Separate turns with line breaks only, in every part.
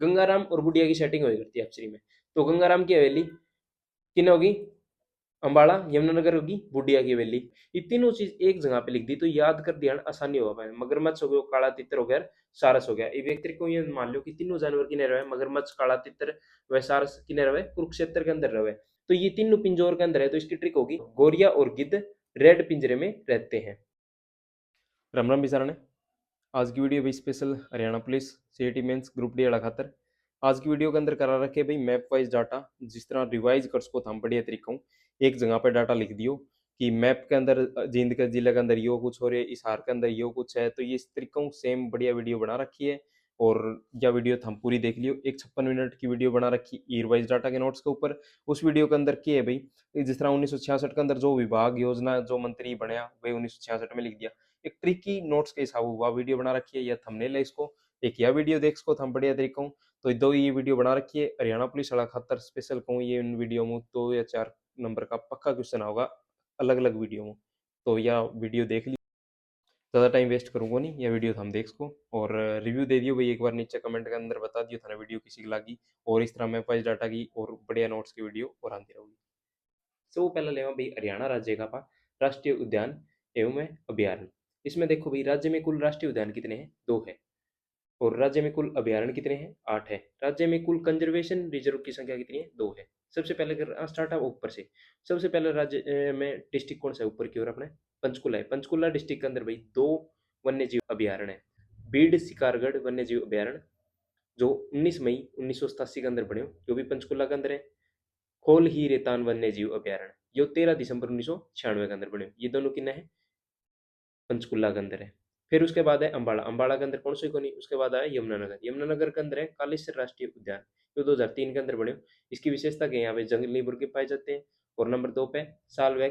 गंगाराम और बुढ़िया की सेटिंग हो करती है अप्सरी में। तो गंगाराम की हवेली किन होगी, अंबाला यमुनानगर होगी, बुढ़िया की हवेली। ये तीनों चीज एक जगह पे लिख दी तो याद कर ध्यान आसानी होगा पाए। मगरमच्छ हो गया, काला तितर हो गया, सारस हो गया। ये व्यक्ति को ये मान लो कि तीनों जानवर किने रहे, मगरमच्छ, काला तितर व सारस किने रहे, कुरुक्षेत्र के अंदर रहे। तो ये तीनों पिंजौर के अंदर है, तो इसकी ट्रिक होगी गोरिया और गिद्ध रेड पिंजरे में रहते हैं। राम राम बिसारण। आज की वीडियो भी special Haryana police CET mains group D अड़ा खातर। आज की वीडियो के अंदर करा रखे भाई मैप वाइज डाटा, जिस तरह रिवाइज कर सको हम बढ़िया तरीका हूँ। एक जगह पर डाटा लिख दियो कि मैप के अंदर जींद के जिले के अंदर यो कुछ हो रहा है, इस हार के अंदर यो कुछ है, तो ये इस तरीका सेम बढ़िया वीडियो बना रखी है। और यह वीडियो हम पूरी देख लियो। एक 56 मिनट की वीडियो बना रखी ईयर वाइज डाटा के नोट्स के ऊपर। उस वीडियो के अंदर क्या है भाई, जिस तरह 1966 के अंदर जो विभाग योजना जो मंत्री बनया वही 1966 में लिख दिया। एक ट्रिकी नोट्स के हिसाब हुआ वीडियो बना रखी है, या थंबनेल है इसको। एक यह वीडियो देख सको थम बढ़िया तरीका हूँ। तो दो ये वीडियो बना रखी है हरियाणा पुलिस वाला खातर स्पेशल कहूँ। ये इन वीडियो में 2 या 4 नंबर का पक्का क्वेश्चन होगा अलग अलग वीडियो में। तो यह वीडियो देख ली, ज़्यादा टाइम वेस्ट करूंगा नहीं, यह वीडियो हम देख सको। और रिव्यू दे दियो भाई एक बार नीचे कमेंट के अंदर बता दियो थाना वीडियो किसी की लगी। और इस तरह मैं पाइज डाटा की और बढ़िया नोट्स की वीडियो और आती रहूंगी। सबसे पहले लेवा भाई हरियाणा राज्य का राष्ट्रीय उद्यान एवं अभ्यारण्य। इसमें देखो भाई राज्य में कुल राष्ट्रीय उद्यान कितने हैं, 2 है। और राज्य में कुल अभ्यारण्य कितने हैं, 8 है। राज्य में कुल कंजर्वेशन रिजर्व की संख्या कितनी है, 2 है। सबसे पहले स्टार्ट है ऊपर से। सबसे पहले राज्य में डिस्ट्रिक्ट कौन सा है ऊपर की ओर, अपने पंचकुला है। पंचकुला डिस्ट्रिक्ट के अंदर भाई 2 वन्य जीव अभ्यारण्य है। बीड शिकारगढ़ वन्य जीव अभ्यारण्य जो 19 मई 1987 के अंदर बने हो, जो भी पंचकुला के अंदर है। खोल ही रेतान वन्य जीव अभ्यारण्य जो 13 दिसंबर 1996 के अंदर बने हो। ये दोनों किन्ना है, पंचकुला के अंदर है। फिर उसके बाद है अंबाला, अंबाला के अंदर कौन सी कोनी। उसके बाद आया यमुनानगर, यमुनानगर के अंदर है कालेश्वर राष्ट्रीय उद्यान जो 2003 के अंदर बने हो। इसकी विशेषता के यहाँ पे जंगली मुर्गे पाए जाते हैं। और नंबर 2 पे साल व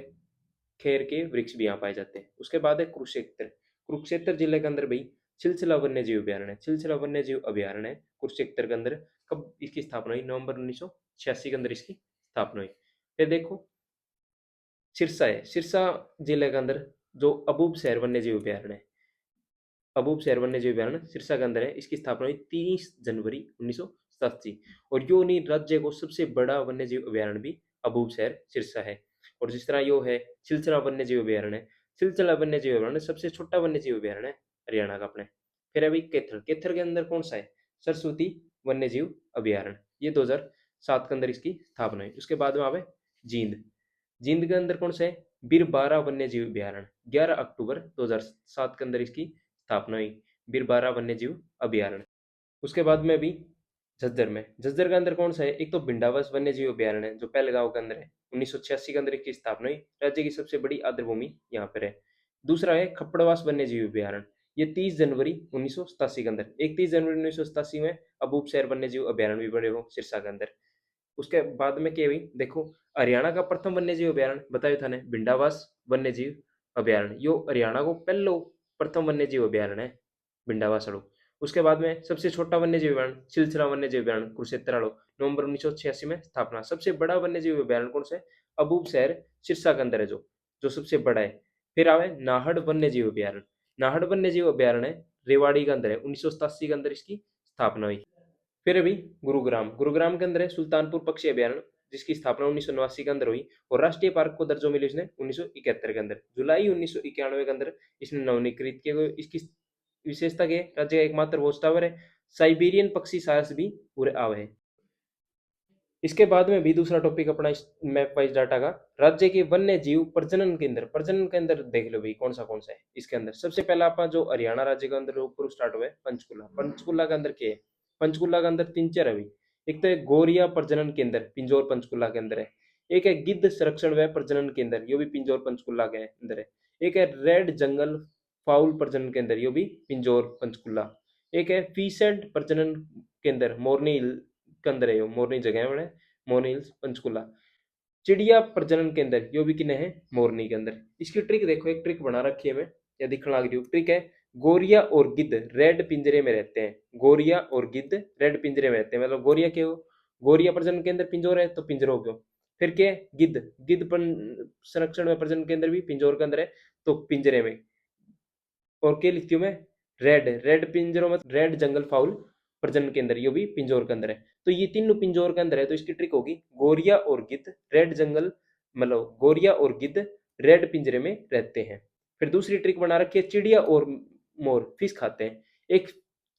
खेर के वृक्ष भी यहाँ पाए जाते हैं। उसके बाद है कुरुक्षेत्र, कुरुक्षेत्र जिले के अंदर भाई छिलछिला वन्य जीव अभ्यारण्य है। छिलछिला वन्य जीव अभ्यारण्य है कुरुक्षेत्र के अंदर। कब इसकी स्थापना हुई, नवंबर 1986 के अंदर इसकी स्थापना हुई। फिर देखो सिरसा है, सिरसा जिले के अंदर जो अबूब शहर वन्य जीव अभ्यारण्य है। अबूब शहर वन्य जीव अभ्यारण्य सिरसा के अंदर है। इसकी स्थापना हुई 30 जनवरी 1987। और यो नहीं राज्य को सबसे बड़ा वन्य जीव अभ्यारण्य भी अबूब शहर सिरसा है। और जिस तरह यो है सिलसिला वन्य जीव अभ्यारण्य है। सिलसिला वन्य जीव अभ्यारण्य सबसे छोटा वन्य जीव अभ्यारण्य है हरियाणा का अपने। फिर अभी केथर, केथर के अंदर कौन सा है, सरस्वती वन्य जीव अभ्यारण्य। ये 2007 के अंदर इसकी स्थापना हुई। उसके बाद में आवे जींद, जींद के अंदर कौन सा है, बिरबारा वन्य जीव अभ्यारण्य। 11 अक्टूबर 2007 के अंदर इसकी स्थापना हुई, बिरबारा वन्य जीव अभ्यारण्य। उसके बाद में अभी झज्जर में, झज्जर के अंदर कौन सा है, एक तो भिंडावस वन्य जीव अभ्यारण्य है जो पहले गांव के अंदर है। 1986 के अंदर इसकी स्थापना हुई। राज्य की सबसे बड़ी आर्द्रभूमि यहाँ पर है। दूसरा है खप्पड़वास वन्य जीव अभ्यारण्य। ये 30 जनवरी 1987 के अंदर, 31 जनवरी 1987 में अबूब शहर वन्य जीव अभ्यारण्य भी बड़े हो सिरसा के अंदर। उसके बाद में क्या हुई देखो, हरियाणा का प्रथम वन्य जीव अभ्यारण्य बतायो था ने, भिंडावास वन्य जीव अभ्यारण्य। यो हरियाणा को पहलो प्रथम वन्य जीव अभ्यारण्य है भिंडावास वालों। उसके बाद में सबसे छोटा वन्य जीव अभ्यारण्य सिलसिला वन्य जीव अभ्यारण्य कुरुक्षेत्र वालों, नवंबर 1986 में स्थापना। सबसे बड़ा वन्य जीव अभ्यारण्य कौन सा है, अबूब शहर सिरसा के अंदर है जो जो सबसे बड़ा है। फिर आवे नाहड़ वन्य जीव अभ्यारण्य, नाहड़ वन्य जीव अभ्यारण्य रेवाड़ी के अंदर है। 1987 के अंदर इसकी स्थापना हुई। फिर अभी गुरुग्राम, गुरुग्राम के अंदर है सुल्तानपुर पक्षी अभ्यारण्य जिसकी स्थापना 1989 के अंदर हुई। और राष्ट्रीय पार्क को दर्जो मिली इसने 1971 के अंदर, जुलाई 1991 के अंदर इसने नवनीकृत किया गया। इसकी विशेषता के राज्य का एकमात्र वॉच टावर है। साइबेरियन पक्षी साहस भी पूरे आवे है। इसके बाद में भी दूसरा टॉपिक अपना इस मैप वाइज डाटा का, राज्य के वन्य जीव प्रजनन केंद्र। प्रजनन केंद्र देख लो भाई कौन सा है इसके अंदर। सबसे पहला अपना जो हरियाणा राज्य के अंदर ऊपर स्टार्ट हुआ है पंचकुला, पंचकुला के अंदर क्या है, पंचकुला के अंदर 3-4 है भाई। एक तो है गोरिया प्रजनन केंद्र पिंजौर पंचकुला के अंदर है। एक है गिद्ध संरक्षण व प्रजनन केंद्र, यो भी पिंजौर पंचकुला के अंदर है। एक है रेड जंगल फाउल प्रजनन केंद्र, यो भी पिंजौर पंचकुला। एक है फीसेंट प्रजनन केंद्र मोरनी हिल के अंदर है, मोरनी जगह है, मोरनी हिल्स पंचकुला। चिड़िया प्रजनन केंद्र यो भी किन्ने है, मोरनी के अंदर। इसकी ट्रिक देखो, एक ट्रिक बना रखी है मैं या दिखने लग रही हूँ। ट्रिक है गोरिया और गिद्ध रेड पिंजरे में रहते हैं। गोरिया और गिद्ध रेड पिंजरे में रहते हैं, मतलब गोरिया के हो, गोरिया प्रजनन केंद्र पिंजौर है तो पिंजरों के हो। फिर क्या है गिद्ध, गिद्ध संरक्षण में प्रजनन केंद्र भी पिंजौर के अंदर है तो पिंजरे में। और क्या लिखती हूँ मैं, रेड, रेड पिंजरों में रेड जंगल फाउल प्रजनन केंद्र, ये भी पिंजौर के अंदर है। तो ये तीनों पिंजौर के अंदर है, तो इसकी ट्रिक होगी गोरिया और गिद्ध रेड जंगल, मतलब गोरिया और गिद्ध रेड पिंजरे में रहते हैं। फिर दूसरी ट्रिक बना रखी है चिड़िया और मोर फिश खाते हैं। एक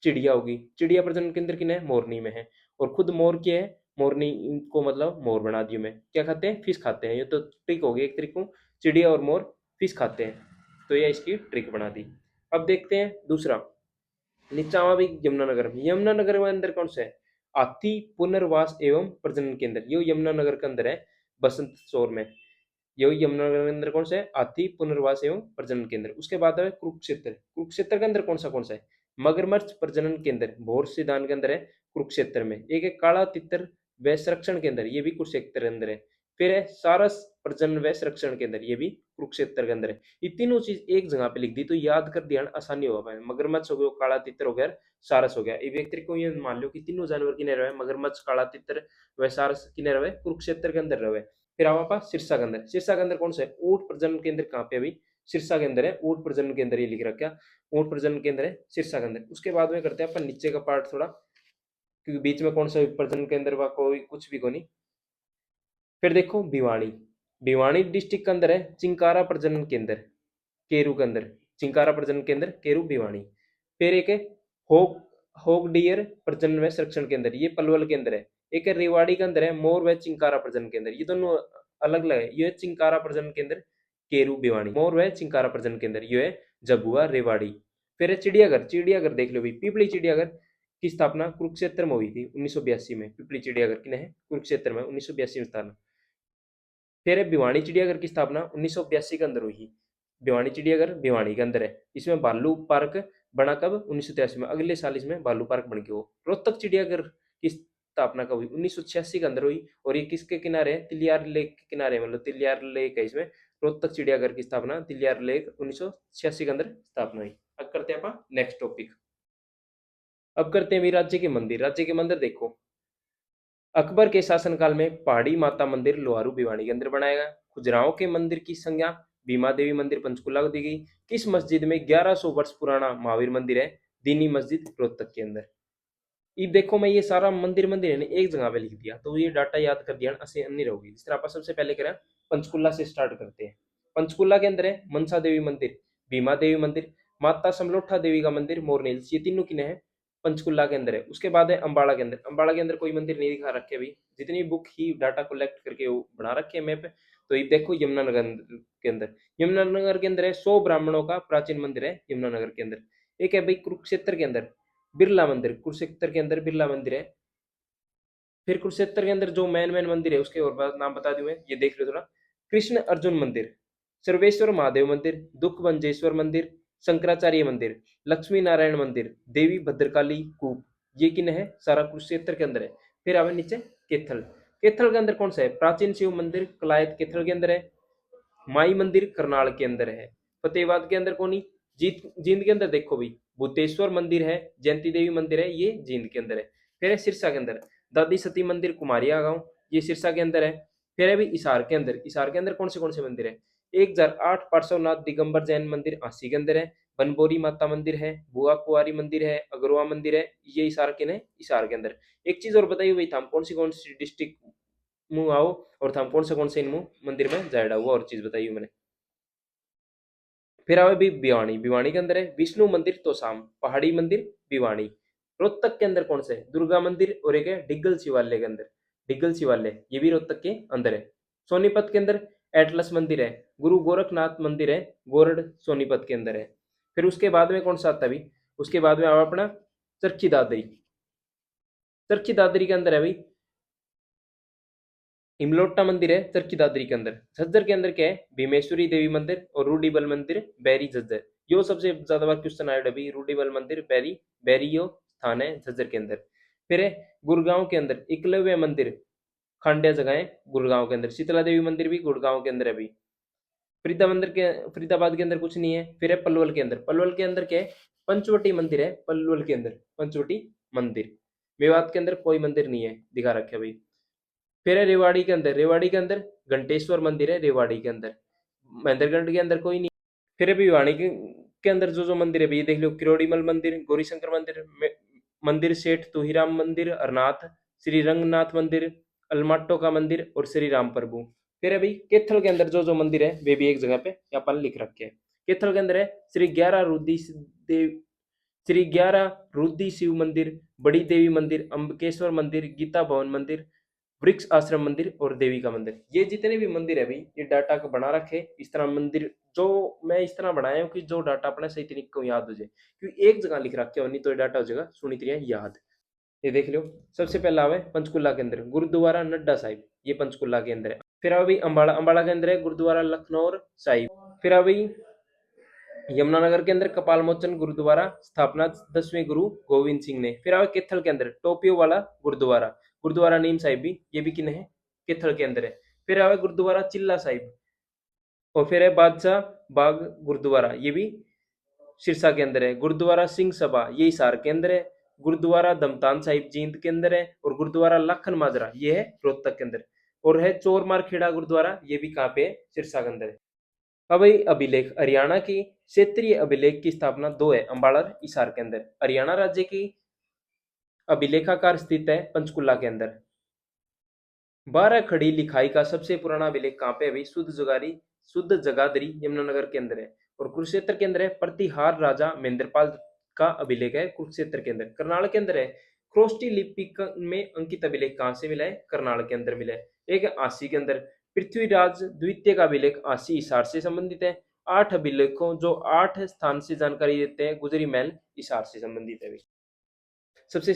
चिड़िया होगी, चिड़िया प्रजनन केंद्र किन है, मोरनी में है, और खुद मोर क्या है, मोरनी को मतलब मोर बना दियो मैं, क्या खाते हैं, फिश खाते हैं। ये तो ट्रिक होगी एक ट्रिक को, चिड़िया और मोर फिश खाते हैं, तो ये इसकी ट्रिक बना दी। अब देखते हैं दूसरा, नीचावा भी यमुनानगर में, यमुनानगर में अंदर कौन सा है, हाथी पुनर्वास एवं प्रजनन केंद्र, ये यमुनानगर के अंदर है, बसंत शोर में। ये यमुनानगर के अंदर कौन सा है, हाथी पुनर्वास एवं प्रजनन केंद्र। उसके बाद है कुरुक्षेत्र, कुरुक्षेत्र के अंदर कौन सा है, मगरमच्छ प्रजनन केंद्र, भोर सिदान के अंदर है कुरुक्षेत्र में। एक है काला तितर व संरक्षण केंद्र, ये भी कुरुक्षेत्र के अंदर है। फिर है सारस प्रजनन व संरक्षण केंद्र, ये भी कुरुक्षेत्र के अंदर है। ये तीनों चीज एक जगह पे लिख दी तो याद कर ध्यान आसानी होगा पाए। मगरमच्छ हो गया, काला तितर हो गया, सारस हो गया। ये व्यक्ति को ये मान लो कि तीनों जानवर किने रहे, मगरमच्छ, काला तितर व सारस किने रहे, कुरुक्षेत्र के अंदर रहे। फिर हमारे पास सिरसा के अंदर, सिरसा के अंदर कौन सा है, ऊंट प्रजनन केंद्र कहाँ पे, अभी सिरसा के अंदर है ऊंट प्रजनन केंद्र, ये लिख रखा, ऊंट प्रजनन केंद्र है सिरसा के अंदर। उसके बाद में करते हैं अपन नीचे का पार्ट थोड़ा, क्योंकि बीच में कौन सा प्रजनन केंद्र व कोई कुछ भी को नहीं। फिर देखो भिवानी, भिवानी डिस्ट्रिक्ट के अंदर है चिंकारा प्रजनन केंद्र, केरू के अंदर, चिंकारा प्रजनन केंद्र केरू भिवानी। फिर एक है होग होग डियर प्रजनन व संरक्षण केंद्र, ये पलवल के अंदर है। एक है रेवाड़ी के अंदर है मोर व चिंकारा प्रजनन केंद्र, ये दोनों अलग अलग है। ये चिंकारा प्रजनन केंद्र केरू भिवानी, मोर व चिंकारा प्रजनन केंद्र ये है जबुआ रेवाड़ी। फिर है चिड़ियाघर, चिड़ियाघर देख लो भाई, पीपली चिड़ियाघर की स्थापना कुरुक्षेत्र में हुई थी 1982 में। पीपली चिड़ियाघर किने है, कुरुक्षेत्र में 1982 में स्थापना। फिर है भिवानी चिड़ियाघर की स्थापना 1982 के अंदर हुई। भिवानी चिड़ियाघर भिवानी के अंदर है। इसमें भालू पार्क बना कब, 1983 में, अगले साल इसमें भालू पार्क बन गया। रोहतक चिड़ियाघर की स्थापना कब हुई, 1986 के अंदर हुई। और ये किसके किनारे है, तिलियार लेक के किनारे, मतलब तिलियार लेक है इसमें। रोहतक चिड़ियाघर की स्थापना तिलियार लेक 1986 के अंदर स्थापना हुई। अब करते हैं अपन नेक्स्ट टॉपिक। अब करते हैं भी राज्य के मंदिर, राज्य के मंदिर देखो। अकबर के शासनकाल में पहाड़ी माता मंदिर लोहारू भिवानी के अंदर बनाया गया। खुजराहों के मंदिर की संज्ञा भीमा देवी मंदिर पंचकुला को दी गई। किस मस्जिद में 1100 वर्ष पुराना महावीर मंदिर है, दीनी मस्जिद रोहतक के अंदर। ये देखो मैं ये सारा मंदिर मंदिर है ना एक जगह पे लिख दिया, तो ये डाटा याद कर दिया आसान नहीं रहोगी। इस तरह आप सबसे पहले करें पंचकुला से स्टार्ट करते हैं। पंचकुला के अंदर है मनसा देवी मंदिर, भीमा देवी मंदिर, माता समलोठा देवी का मंदिर, मोरनी हिल्स, ये तीनों किने हैं पंचकुला के अंदर है। उसके बाद है अम्बाड़ा के अंदर, अम्बाड़ा के अंदर कोई मंदिर नहीं दिखा रखे अभी, जितनी बुक ही डाटा कलेक्ट करके वो बना रखे हैं मैप। तो ये देखो यमुनानगर के अंदर, यमुनानगर के अंदर है 100 ब्राह्मणों का प्राचीन मंदिर है यमुनानगर के अंदर। एक है भाई कुरुक्षेत्र के अंदर बिरला मंदिर, कुरुक्षेत्र के अंदर बिरला मंदिर है। फिर कुरुक्षेत्र के अंदर जो मेन मेन मंदिर है उसके और नाम बता दूं मैं, ये देख लो थोड़ा। कृष्ण अर्जुन मंदिर, सर्वेश्वर महादेव मंदिर, दुख भंजेश्वर मंदिर, शंकराचार्य मंदिर, लक्ष्मी नारायण मंदिर, देवी भद्रकाली कूप, ये किन है, सारा कुरुक्षेत्र के अंदर है। फिर आवे नीचे केथल, केथल के अंदर कौन सा है, प्राचीन शिव मंदिर कलायत केथल के अंदर है। माई मंदिर करनाल के अंदर है। फतेहाबाद के अंदर कौन, जीत जींद के अंदर देखो भाई भूतेश्वर मंदिर है, जयंती देवी मंदिर है, ये जींद के अंदर है। फिर है सिरसा के अंदर दादी सती मंदिर कुमारिया गांव, ये सिरसा के अंदर है। फिर है भी हिसार के अंदर, हिसार के अंदर कौन से मंदिर है, 1008 पार्श्वनाथ दिगंबर जैन मंदिर आसी के अंदर है। बनबोरी माता मंदिर है, बुआ कुआरी मंदिर है, अगरवा मंदिर है, ये हिसार के ने हिसार के अंदर। एक चीज और बताइए भाई, था कौन सी डिस्ट्रिक्ट मुंह आओ और था कौन से इन मुंह मंदिर में जायडा हुआ, और चीज बताइए मैंने। फिर आवे भी भिवानी, भिवानी के अंदर है विष्णु मंदिर तोसाम, पहाड़ी मंदिर भिवानी। रोहतक के अंदर कौन सा है, दुर्गा मंदिर, और एक है डिग्गल शिवालय के अंदर, डिग्गल शिवालय ये भी रोहतक के अंदर है। सोनीपत के अंदर एटलस मंदिर है, गुरु गोरखनाथ मंदिर है, गोरड सोनीपत के अंदर है। फिर उसके बाद में कौन सा आता है भाई, उसके बाद में आवा अपना चरखी दादरी, चरखी दादरी के अंदर है भाई इमलोटा मंदिर है चरखी दादरी के अंदर। झज्जर के अंदर क्या है, भीमेश्वरी देवी मंदिर और रूडीबल मंदिर बैरी झज्जर। यो सबसे ज्यादा बार क्वेश्चन आया अभी, रूडीबल मंदिर बैरी, बैरी यो स्थान है झज्जर के अंदर। फिर है गुड़गांव के अंदर एकलव्य मंदिर, खांड्या जगह है गुड़गांव के अंदर। शीतला देवी मंदिर भी गुड़गांव के अंदर है अभी। फरीदाबाद के अंदर कुछ नहीं है। फिर है पलवल के अंदर, पलवल के अंदर क्या है, पंचवटी मंदिर है पलवल के अंदर, पंचवटी मंदिर। मेवात के अंदर कोई मंदिर नहीं है दिखा रखे भाई। फिर है रेवाड़ी के अंदर, रेवाड़ी के अंदर घंटेश्वर मंदिर है रेवाड़ी के अंदर, महेंद्रगढ़ के अंदर कोई नहीं। फिर है भिवानी के अंदर जो जो मंदिर है ये देख लो, किरोड़ीमल मंदिर, गौरी शंकर मंदिर, मंदिर, सेठ तुहिराम मंदिर, अरनाथ, श्री रंगनाथ मंदिर, अलमाटो का मंदिर और श्री राम प्रभु। फिर अभी कैथल के अंदर जो जो मंदिर है वे भी एक जगह पे यहाँ पर लिख रखे हैं। कैथल के अंदर है श्री 11 रुद्री देव, श्री 11 रुद्री शिव मंदिर, बड़ी देवी मंदिर, अम्बकेश्वर मंदिर, गीता भवन मंदिर, वृक्ष आश्रम मंदिर और देवी का मंदिर। ये जितने भी मंदिर है भाई ये डाटा को बना रखे इस तरह मंदिर, जो मैं इस तरह बनाया हूँ कि जो डाटा अपने सही तरीके को याद हो जाए, क्योंकि एक जगह लिख रखे हो नहीं तो ये डाटा हो जाएगा सुनी तरीके याद। ये देख लो, सबसे पहला आवे पंचकुला के अंदर गुरुद्वारा नड्डा साहिब, ये पंचकुला के अंदर है। फिर आ भाई अम्बाड़ा, अम्बाड़ा के अंदर है गुरुद्वारा लखनौर साहिब। फिर आ भाई यमुनानगर के अंदर कपाल मोचन गुरुद्वारा, स्थापना 10वें गुरु गोविंद सिंह ने। फिर आवे कैथल के अंदर टोपियो वाला गुरुद्वारा, गुरुद्वारा नीम साहिब भी, ये भी किन्ने है कैथल के अंदर है। फिर आवे गुरुद्वारा चिल्ला साहिब, और फिर है बादशाह बाग गुरुद्वारा, ये भी सिरसा के अंदर है। गुरुद्वारा सिंह सभा ये हिसार के अंदर है। गुरुद्वारा दमतान साहिब जींद के अंदर है। और गुरुद्वारा लखन माजरा ये है रोहतक के अंदर। और है चोरमार खेड़ा गुरुद्वारा, ये भी कहाँ पे है, सिरसा के अंदर है। अब भाई अभिलेख, हरियाणा की क्षेत्रीय अभिलेख की स्थापना 2 है अम्बाला और हिसार के अंदर। हरियाणा राज्य की अभिलेखाकार स्थित है पंचकुला के अंदर। 12 खड़ी लिखाई का सबसे पुराना अभिलेख कहाँ पे है भाई, शुद्ध जगाधरी यमुनानगर के अंदर है। और कुरुक्षेत्र के अंदर है प्रतिहार राजा महेंद्रपाल का अभिलेख है कुरुक्षेत्र के अंदर। करनाल के अंदर है क्रोस्टी लिपि में अंकित अभिलेख कहाँ से मिला है, करनाल के अंदर मिला है। एक है आसी के अंदर पृथ्वीराज द्वितीय का अभिलेख आसी हिसार से संबंधित है। 8 अभिलेखों जो 8 स्थान से जानकारी देते हैं गुजरी महल हिसार से संबंधित है। सबसे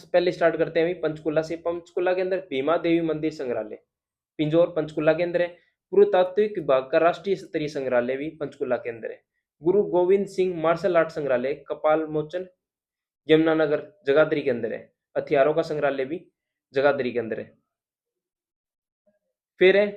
पहले स्टार्ट करते हैं पंचकुला से। पंचकुला के अंदर भीमा देवी मंदिर संग्रहालय पिंजौर पंचकुला के अंदर है। पुरातात्विक विभाग का राष्ट्रीय स्तरीय संग्रहालय भी पंचकुला के अंदर है। गुरु गोविंद सिंह मार्शल आर्ट संग्रहालय कपाल मोचन यमुनानगर जगाधरी के अंदर है। हथियारों का संग्रहालय भी जगाधरी के अंदर है। फिर है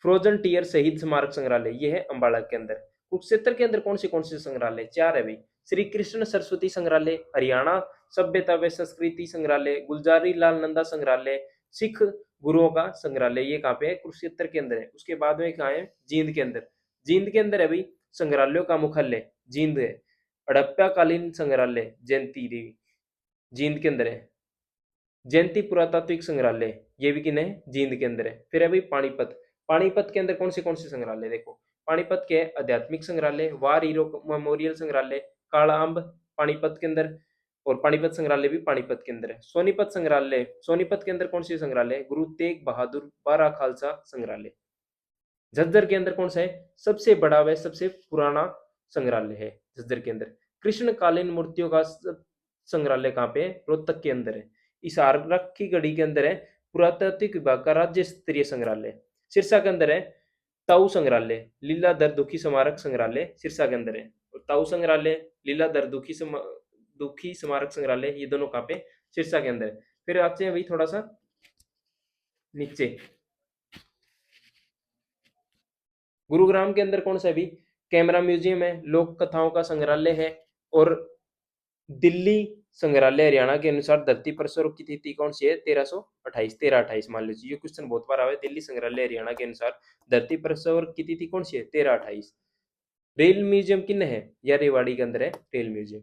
फ्रोजन टीयर शहीद स्मारक संग्रहालय, ये है अम्बाला के अंदर। कुरुक्षेत्र के अंदर कौन से संग्रहालय, 4 है भाई। श्री कृष्ण सरस्वती संग्रहालय, हरियाणा सभ्यता व संस्कृति संग्रहालय, गुलजारी लाल नंदा संग्रहालय, सिख गुरुओं का संग्रहालय, ये कहाँ पे है, कुरुक्षेत्र के अंदर है। उसके बाद में कहाँ है, जींद के अंदर। जींद के अंदर है भाई संग्रहालयों का मुख्यालय जींद है। हड़प्पा कालीन संग्रहालय जयंती देवी जींद के अंदर है। जयंती पुरातात्विक संग्रहालय ये भी किन्हे है, जींद के अंदर है। फिर है भाई पानीपत। पानीपत के अंदर कौन से संग्रहालय, देखो पानीपत के आध्यात्मिक संग्रहालय, वार हीरो मेमोरियल संग्रहालय, काला अम्ब पानीपत के अंदर। और पानीपत संग्रहालय भी पानीपत के अंदर है। सोनीपत संग्रहालय, सोनीपत के अंदर कौन सी संग्रहालय, गुरु तेग बहादुर बारा खालसा संग्रहालय। झज्जर के अंदर कौन सा है, सबसे बड़ा व सबसे पुराना संग्रहालय है झज्जर के अंदर। कृष्णकालीन मूर्तियों का संग्रहालय कहाँ पे है, रोहतक के अंदर है। हिसार की गढ़ी के अंदर है पुरातात्विक विभाग का राज्य स्तरीय संग्रहालय। सिरसा के अंदर है ताऊ संग्रहालय, लीलाधर दुखी स्मारक संग्रहालय सिरसा के अंदर है। और ताऊ संग्रहालय, लीलाधर दुखी स्मारक संग्रहालय, ये दोनों कहाँ पे, सिरसा के अंदर है। फिर आते हैं भाई थोड़ा सा नीचे, गुरुग्राम के अंदर कौन सा है भी, कैमरा म्यूजियम है, लोक कथाओं का संग्रहालय है। और दिल्ली संग्रहालय हरियाणा के अनुसार धरती पर स्वरूप की तिथि कौन सी है, 1328 मान लीजिए। ये क्वेश्चन बहुत बार आवे, दिल्ली संग्रहालय हरियाणा के अनुसार धरती पर स्वरूप की तिथि कौन सी है, 1328। रेल म्यूजियम किन है, या रेवाड़ी के अंदर है रेल म्यूजियम।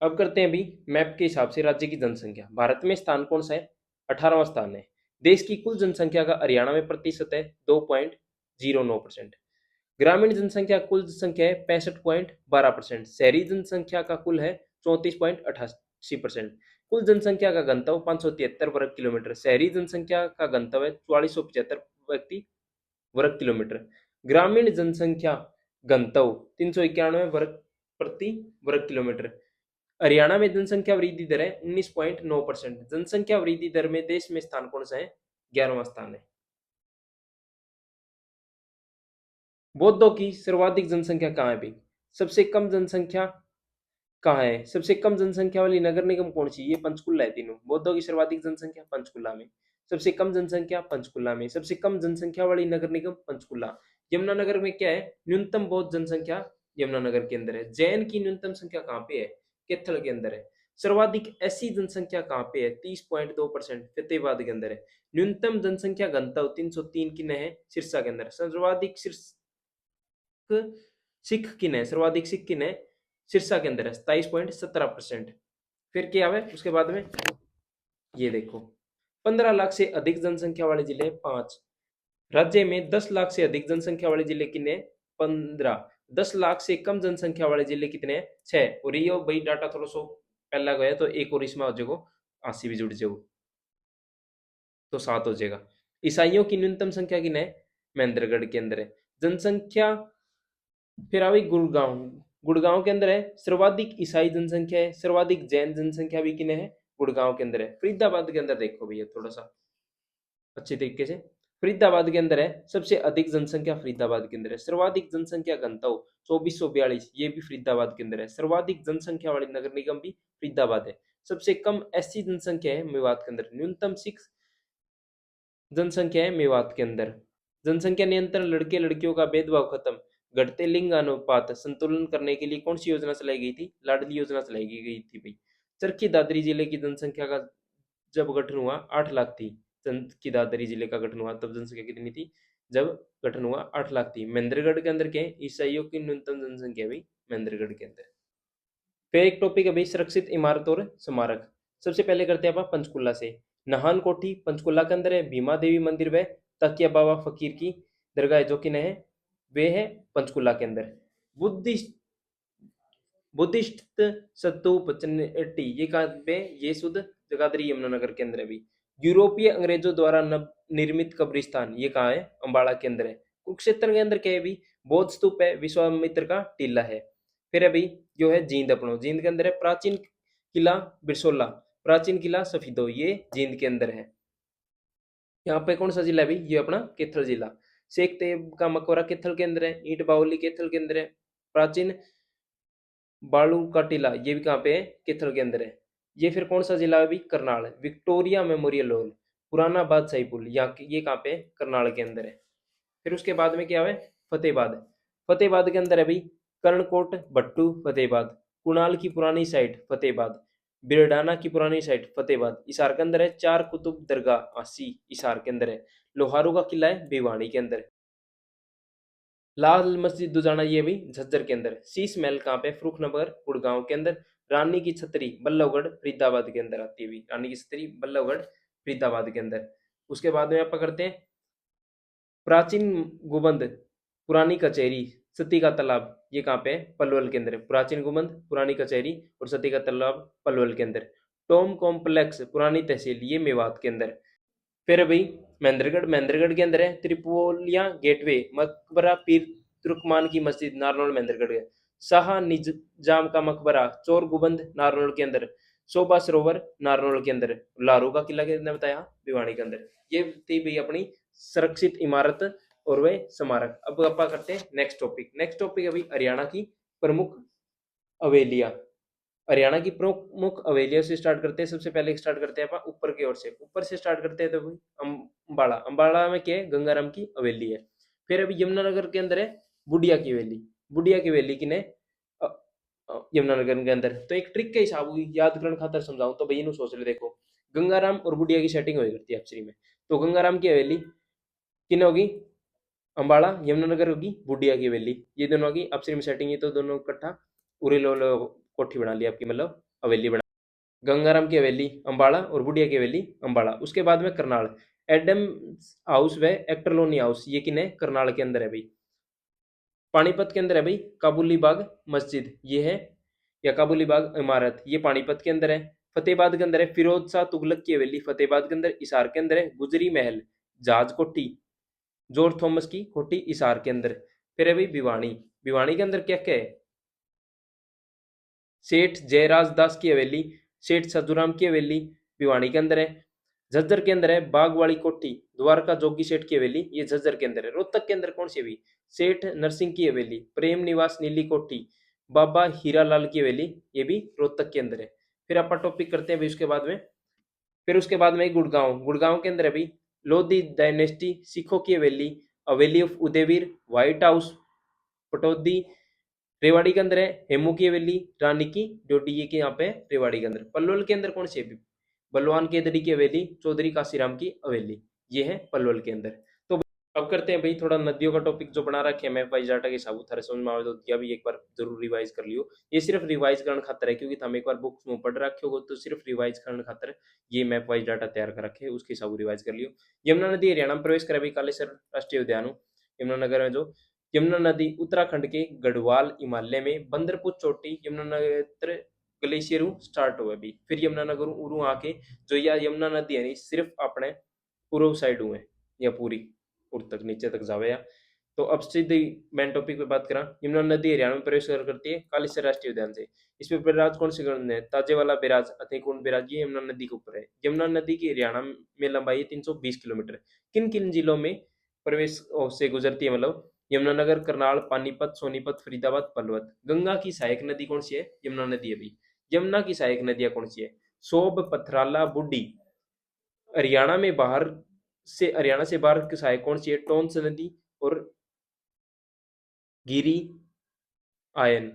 अब करते हैं अभी मैप के हिसाब से राज्य की जनसंख्या। भारत में स्थान कौन सा है, 18वां स्थान है। देश की कुल जनसंख्या का हरियाणा में प्रतिशत है 2.09%। ग्रामीण जनसंख्या कुल जनसंख्या है 65.12%। शहरी जनसंख्या का कुल है 34.88%। कुल जनसंख्या का घनत्व 573 वर्ग किलोमीटर। शहरी जनसंख्या का घनत्व है 4475 व्यक्ति वर्ग किलोमीटर। ग्रामीण जनसंख्या घनत्व 391 वर्ग प्रति वर्ग किलोमीटर। हरियाणा में जनसंख्या वृद्धि दर है 19.9%। जनसंख्या वृद्धि दर में देश में स्थान कौन सा है, 11वां स्थान है। बौद्धों की सर्वाधिक जनसंख्या कहाँ है भाई, सबसे कम जनसंख्या कहाँ है, सबसे कम जनसंख्या वाली नगर निगम कौन सी, ये पंचकुला है। तीनों बौद्धों की सर्वाधिक जनसंख्या पंचकुला में, सबसे कम जनसंख्या पंचकुला में, सबसे कम जनसंख्या वाली नगर निगम पंचकुला। यमुनानगर में क्या है, न्यूनतम बौद्ध जनसंख्या यमुनानगर के अंदर है। जैन की न्यूनतम संख्या कहाँ पे है, कैथल के अंदर है। सर्वाधिक ऐसी जनसंख्या कहाँ पे है, 30.2% फतेहाबाद के अंदर है। न्यूनतम जनसंख्या घनत्व 303 की है सिरसा के अंदर। सर्वाधिक सिख किन है, सर्वाधिक सिख किन है, सिरसा के अंदर है 27.17%। फिर क्या है उसके बाद में, ये देखो 15 लाख से अधिक जनसंख्या वाले जिले 5, राज्य में 10 लाख से अधिक जनसंख्या वाले जिले कितने, 15, 10 लाख से कम जनसंख्या वाले जिले कितने, 6। और ये भाई डाटा थोड़ा सो पहला गया तो एक और इसमें हो जाएगा 80 भी जुड़ जाएगा तो 7 हो जाएगा। ईसाइयों की न्यूनतम संख्या कितने है, महेंद्रगढ़ के अंदर है। जनसंख्या, फिर आ गई गुड़गांव, गुड़गांव के अंदर है सर्वाधिक ईसाई जनसंख्या है, सर्वाधिक जैन जनसंख्या भी कितने है, गुड़गांव के अंदर है। फरीदाबाद के अंदर देखो भैया थोड़ा सा अच्छे तरीके से, फरीदाबाद के अंदर है सबसे अधिक जनसंख्या, फरीदाबाद के अंदर है सर्वाधिक जनसंख्या घनत्व 2442, ये भी फरीदाबाद के अंदर है। सर्वाधिक जनसंख्या वाली नगर निगम भी फरीदाबाद है। सबसे कम एससी जनसंख्या है मेवात के अंदर, न्यूनतम सिख जनसंख्या है मेवात के अंदर। जनसंख्या नियंत्रण, लड़के लड़कियों का भेदभाव खत्म, घटते लिंग अनुपात संतुलन करने के लिए कौन सी योजना चलाई गई थी, लाडली योजना चलाई गई थी भाई। चरखी दादरी जिले की जनसंख्या का जब गठन हुआ 8 लाख थी, चरखी दादरी जिले का गठन हुआ तब जनसंख्या कितनी थी, जब गठन हुआ 8 लाख थी। महेंद्रगढ़ के अंदर के ईसाइयों की न्यूनतम जनसंख्या भाई महेंद्रगढ़ के अंदर। फिर एक टॉपिक है भाई सुरक्षित इमारत और स्मारक। सबसे पहले करते हैं अपन पंचकुला से। नहान कोठी पंचकुला के अंदर है, भीमा देवी मंदिर व तकिया बाबा फकीर की दरगाह जो कि है वे है पंचकुला के अंदर। बुद्धिस्ट बुद्धिस्ट स्तूप चन्नेटी ये कहाँ पे, ये शुद्ध जगाधरी यमुनानगर के अंदर है भी। यूरोपीय अंग्रेजों द्वारा नव निर्मित कब्रिस्तान ये कहाँ है, अंबाला के अंदर है। कुरुक्षेत्र के अंदर क्या है भी, बौद्ध स्तूप है, विश्वामित्र का टीला है। फिर अभी जो है जींद, अपनो जींद के अंदर है प्राचीन किला बिरसोला, प्राचीन किला सफीदो, ये जींद के अंदर है। यहाँ पे कौन सा जिला है भाई, ये अपना कैथल जिला। शेख तेब का मकबरा कैथल के अंदर है, ईंट बावली कैथल के अंदर है। प्राचीन बालू का टीला ये भी कहाँ पे है, कैथल के अंदर है। ये फिर कौन सा जिला है भी, करनाल। विक्टोरिया मेमोरियल हॉल, पुराना बादशाही पुल, यहाँ ये कहाँ पे है, करनाल के अंदर है। फिर उसके बाद में क्या है, फतेहबाद। फतेहबाद के अंदर है भाई कर्णकोट भट्टू फतेहबाद, कुणाल की पुरानी साइट फतेहबाद, बिरडाना की पुरानी साइट फतेहबाद। इसार के अंदर है चार कुतुब दरगाह आसी, इसार के अंदर है। लोहारू का किला है भिवानी के अंदर। लाल मस्जिद दुजाना ये भी झज्जर के अंदर। शीश महल कहाँ पे, फरुखनगर गुड़गांव के अंदर। रानी की छतरी बल्लभगढ़ फरीदाबाद के अंदर आती है भी, रानी की छतरी बल्लभगढ़ फरीदाबाद के अंदर। उसके बाद में आप पकड़ते हैं प्राचीन गुबंद पुरानी कचहरी सती का तालाब, ये कहाँ पे है, पलवल के अंदर। प्राचीन गुबंद पुरानी कचहरी और सती का तालाब पलवल के अंदर। टोम कॉम्प्लेक्स पुरानी तहसील, ये मेवात के अंदर। फिर अभी महेंद्रगढ़, महेंद्रगढ़ के अंदर है त्रिपोलिया गेटवे, मकबरा पीर तुर्कमान की मस्जिद नारनौल महेंद्रगढ़ है। शाह निजाम का मकबरा चोर गुबंद नारनौल के अंदर। शोभा सरोवर नारनौल के अंदर। लारू का किला के बताया भिवानी के अंदर। ये थी भाई अपनी सुरक्षित इमारत और वे स्मारक। अब आप करते हैं नेक्स्ट टॉपिक। नेक्स्ट टॉपिक अभी हरियाणा की प्रमुख हवेलियां। हरियाणा की प्रमुख हवेलियों से स्टार्ट करते हैं। सबसे पहले स्टार्ट करते हैं अपन ऊपर की ओर से, ऊपर से स्टार्ट करते हैं तो भाई अंबाला। अंबाला में क्या है, गंगाराम की हवेली है। फिर अभी यमुनानगर के अंदर है बुढ़िया की हवेली। बुढ़िया की हवेली की ने यमुनानगर के अंदर। तो एक ट्रिक के हिसाब याद करने खातर समझाऊं तो भाई सोच ले, देखो गंगाराम और बुढ़िया की सेटिंग हो करती है एक्चुअली में। तो गंगाराम की हवेली किन होगी, अंबाला। यमुनानगर होगी बुढ़िया की हवेली, ये दोनों की अपसरी में सेटिंग है तो दोनों इकट्ठा उरे लो कोठी बना ली आपकी, मतलब हवेली बना। गंगाराम की हवेली अंबाला और बुढ़िया की हवेली अंबाला। उसके बाद में करनाल, एडम हाउस व एक्टरलोनी हाउस, ये किन है, करनाल के अंदर है भाई। पानीपत के अंदर है भाई काबुली बाग मस्जिद, ये है, या काबुली बाग इमारत, ये पानीपत के अंदर है। फतेहबाद के अंदर है फिरोज शाह तुगलक की हवेली, फतेहबाद के अंदर। इसार के अंदर है गुजरी महल, जहाज कोठी, जॉर्ज थॉमस की कोठी, इसार के अंदर। फिर है भाई भिवानी। भिवानी के अंदर क्या क्या है, सेठ जयराज दास की हवेली, सेठ सजुराम की हवेली भिवानी के अंदर है। झज्जर के अंदर है बाग वाली कोठी, द्वारका जोगी सेठ की हवेली, ये झज्जर के अंदर है। रोहतक के अंदर कौन सी हवेली, सेठ नरसिंह की हवेली, प्रेम निवास नीली कोठी, बाबा हीरालाल की हवेली, ये भी रोहतक के अंदर है। फिर आप टॉपिक करते हैं उसके बाद में। फिर उसके बाद में गुड़गांव, गुड़गांव के अंदर अभी लोधी डायनेस्टी सिखों की हवेली, हवेली of Udayveer, white house Pataudi. Rewari के अंदर है हेमू की हवेली, रानी की डोडी के यहाँ पे रेवाड़ी के अंदर। पलवल के अंदर कौन सी है, बलवान केदरी की हवेली, चौधरी काशीराम की हवेली, ये है पलवल के अंदर। तो अब करते हैं भाई थोड़ा नदियों का टॉपिक जो बना रखे हैं मैप वाइज डाटा के हिसाब थारे समझ में आवे तो या भी एक बार जरूर रिवाइज कर लियो। ये सिर्फ रिवाइज करने खातर है क्योंकि हम एक बार बुक्स में पढ़ रखे हो तो सिर्फ रिवाइज करने खातर ये मैप वाइज डाटा तैयार कर रखे उसके हिसाब रिवाइज कर लियो। यमुना नदी हरियाणा में प्रवेश करे भाई कालेसर राष्ट्रीय उद्यान यमुनानगर में जो यमुना नदी उत्तराखंड के गढ़वाल हिमालय में बंदरपुर चोटी यमुनानगर ग्लेशियर स्टार्ट हुआ भी फिर यमुनानगर उरू आके जो या यमुना नदी है नहीं सिर्फ अपने पूर्व साइड हुए या पूरी उर तक नीचे तक जावे या तो अब सीधे मेन टॉपिक पे बात करा। यमुना नदी हरियाणा में प्रवेश करती है कालीसर राष्ट्रीय उद्यान से। इसमें बैराज कौन से गण है? ताजे वाला बैराज अतिकुंड बैराज ये यमुना नदी के ऊपर है। यमुना नदी की हरियाणा में लंबाई है 320 किलोमीटर। किन किन जिलों में प्रवेश से गुजरती है मतलब यमुनानगर करनाल पानीपत सोनीपत फरीदाबाद पलवल। गंगा की सहायक नदी कौन सी है? यमुना नदी है भाई। यमुना की सहायक नदियां कौन सी है? सोब पथराला बुड्डी। हरियाणा से बाहर की सहायक कौन सी है? टोंस नदी और गिरी आयन।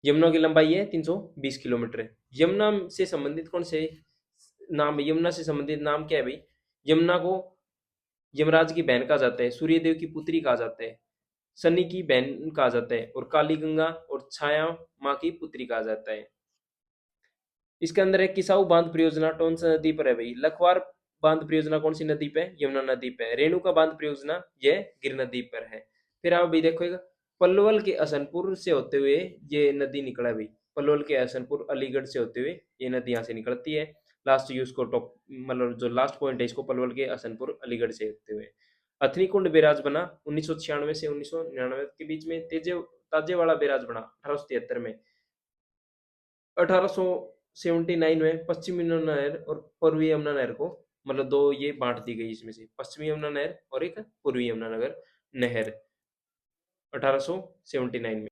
यमुना की लंबाई है 320 किलोमीटर। यमुना से संबंधित कौन से नाम? यमुना से संबंधित नाम क्या है भाई? यमुना को यमराज की बहन कहा जाता है, सूर्यदेव की पुत्री कहा जाता है, शनि की बहन कहा जाता है और काली गंगा और छाया माँ की पुत्री कहा जाता है। इसके अंदर है किसाऊ बांध परियोजना टोंस नदी पर है भाई। लखवार बांध परियोजना कौन सी नदी पे? यमुना नदी पे। रेणुका बांध परियोजना यह गिर नदी पर है। फिर आप भी देखो पलवल के असनपुर से होते हुए ये नदी निकला है भाई। पलवल के असनपुर अलीगढ़ से होते हुए ये नदी यहाँ से निकलती है। लास्ट यूज को टॉप मतलब जो लास्ट पॉइंट है इसको पलवल के असनपुर अलीगढ़ से होते हुए। अथनी कुंड बैराज बना 1996 से 1999 के बीच में। तेजे ताजे वाला बैराज बना 1873 में। 1879 में पश्चिमी यमुना नहर और पूर्वी यमुना नहर को मतलब दो ये बांट दी गई इसमें से पश्चिमी यमुना नहर और एक पूर्वी यमुना नगर नहर 1879 में।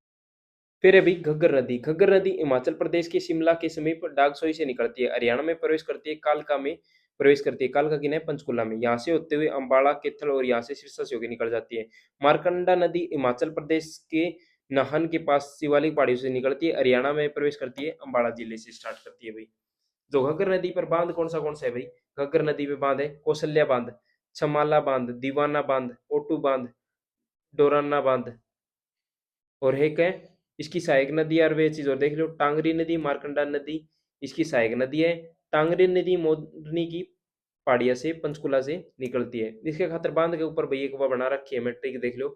फिर अभी घग्गर नदी। घग्गर नदी हिमाचल प्रदेश के शिमला के समीप डागसोई से निकलती है। हरियाणा में प्रवेश करती है कालका में प्रवेश करती है। कालका की नहीं पंचकुला में। यहाँ से होते हुए अम्बाड़ा केथल और यहाँ से सिरसा से होकर निकल जाती है। मारकंडा नदी हिमाचल प्रदेश के नाहन के पास शिवालिक पहाड़ियों से निकलती है। हरियाणा में प्रवेश करती है अम्बाड़ा जिले से स्टार्ट करती है भाई। जो घग्गर नदी पर बांध कौन सा है भाई? घग्गर नदी पे बांध है कौशल्या बांध, छमाला बांध, दीवाना बांध, ओटू बांध, डोराना बांध और एक है इसकी सहायक नदी और वे चीज और देख लो टांगरी नदी मारकंडा नदी इसकी सहायक नदी है। टांगरी नदी मोरनी की पहाड़िया से पंचकुला से निकलती है। इसके खातर बांध के ऊपर भैया एक बना रखी है मेट्रिक देख लो।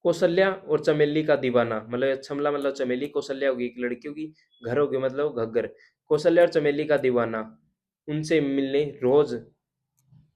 कौशल्या और चमेली का दीवाना मतलब छमला मतलब चमेली कौशल्या होगी एक लड़की होगी घर होगी मतलब घग्गर। कौशल्या और चमेली का दीवाना उनसे मिलने रोज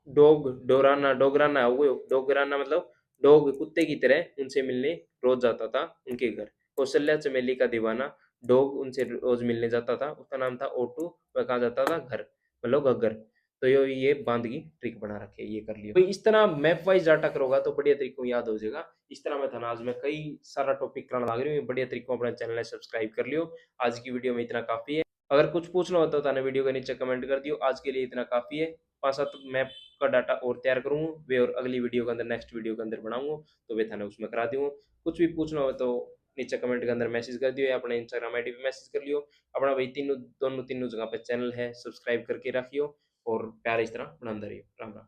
डोगराना हो गयो डोगराना मतलब डॉग कुत्ते की तरह उनसे मिलने रोज जाता था उनके घर। कौशल्या चमेली का दीवाना डॉग उनसे रोज मिलने जाता था उसका नाम था ओटू वह कहा जाता था घर मतलब घग्गर। तो ये बांध की ट्रिक बना रखे ये कर लियो भाई। इस तरह मैप वाइज डाटा करोगा तो बढ़िया तरीकों याद हो जाएगा। इस तरह मैं था आज मैं कई सारा टॉपिक कराने लग रही हूँ बढ़िया तरीकों अपना चैनल सब्सक्राइब कर लियो। आज की वीडियो में इतना काफी है। अगर कुछ पूछना होता तो वीडियो के नीचे कमेंट कर दियो। आज के लिए इतना काफी है। 5-7 मैप का डाटा और तैयार करूँ वे और अगली वीडियो के अंदर नेक्स्ट वीडियो के अंदर बनाऊंगा तो वे थाने उसमें करा दूँ। कुछ भी पूछना हो तो नीचे कमेंट के अंदर मैसेज कर दियो या अपने इंस्टाग्राम आईडी पे मैसेज कर लियो। अपना भाई तीनों दोनों तीनों जगह पे चैनल है सब्सक्राइब करके रखियो और प्यार इस तरह बनाते रहियो। राम राम।